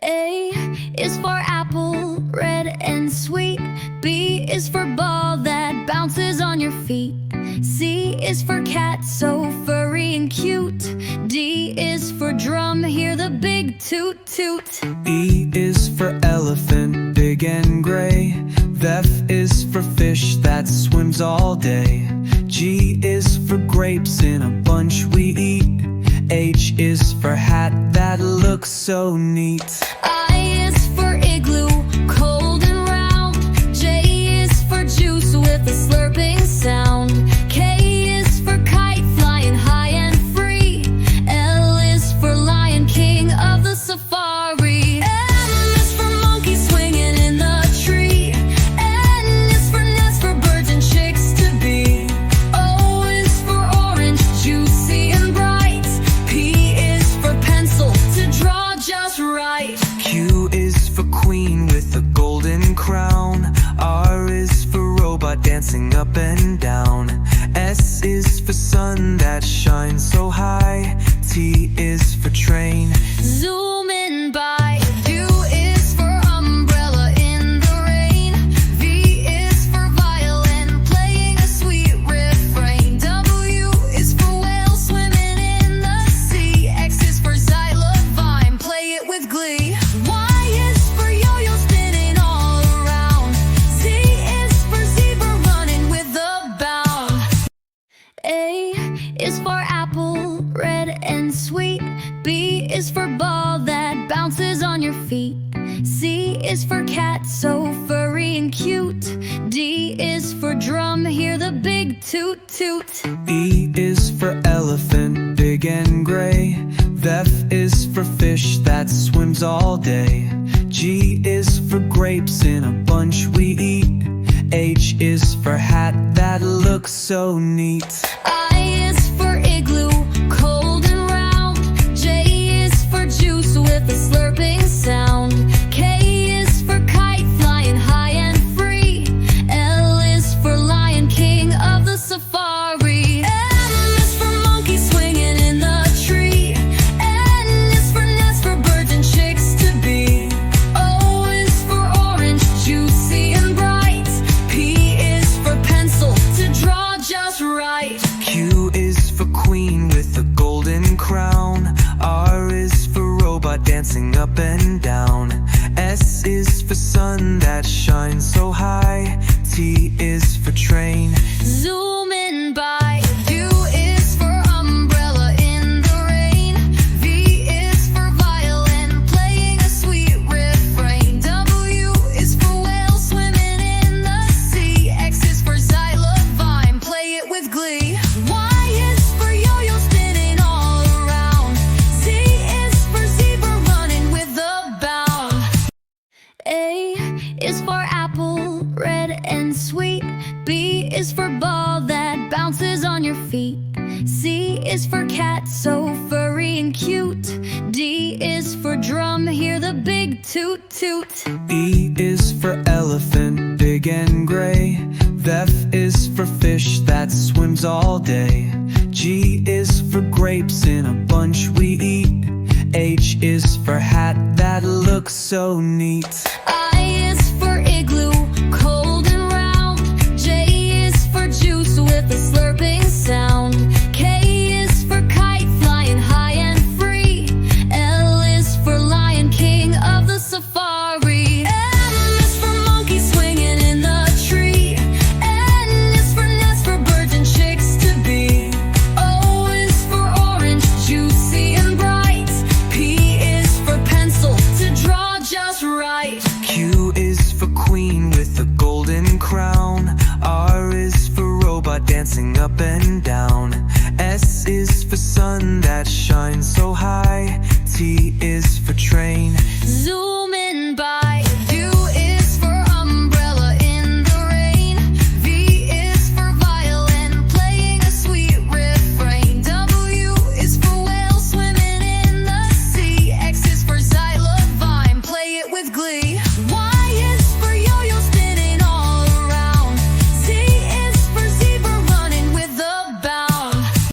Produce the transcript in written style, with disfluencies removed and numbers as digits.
A is for apple, red and sweet. B is for ball that bounces on your feet. C is for cat, so furry and cute. D is for drum, hear the big toot toot. E is for elephant, big and gray. F is for fish that swims all day. G is for grapes in a bunch we eat. H is for hat that looks so neat. I is for igloo, cold and round. J is for juice with a slurping sound. K is for kite, flying high and free. L is for lion, king of the safari. M is for monkey swinging in the tree. N is for nest for birds and chicks to be. O is for orange, juicy and bright. P is for pencil to draw just right. Q is for queen with a golden crown. R is for robot dancing up and down. S is for sun that shines so high. T is for train, zooming by. U is for umbrella in the rain. V is for violin, playing a sweet refrain. W is for whale swimming in the sea. X is for xylophone, play it with glee. Y is for yo-yo spinning all around. Z is for zebra running with a bound. A is for apple, red and sweet. B is for ball that bounces on your feet. C is for cat, so furry and cute. D is for drum, hear the big toot toot. E is for elephant, big and gray. F is for fish that swims all day. G is for grapes in a bunch we eat. H is for hat that looks so neat. I is for igloo, cold and round. J is for juice with a slurping sound. K is for kite, flying high and free. L is for lion, king of the safari. M is for monkey swinging in the tree. N is for nest for birds and chicks to be. O is for orange, juicy and bright. P is for pencil to draw just right. Q is for queen with a golden crown. R is for robot dancing up and down. S is for sun that shines so high. T is for train, zooming by. U is for umbrella in the rain. V is for violin, playing a sweet refrain. W is for whale swimming in the sea. X is for xylophone, play it with glee. Y is for yo-yo spinning all around. Z is for zebra running with a bound. A is for apple, red and sweet. B is for ball that bounces on your feet. C is for cat, so furry and cute. D is for drum, hear the big toot toot. E is for elephant, big and gray. F is for fish that swims all day. G is for grapes in a bunch we eat. H is for hat that looks so neat. I is for igloo, cold and round. J is for juice with a slurping sound. K is for kite, flying high and free. L is for lion, king of the safari. M is for monkey swinging in the tree. N is for nest for birds and chicks to be. O is for orange, juicy and bright. P is for pencil to draw just right. Q is for queen with a golden crown. R is for robot dancing up and down. S is for sun that shines so high. T is for train, Zoom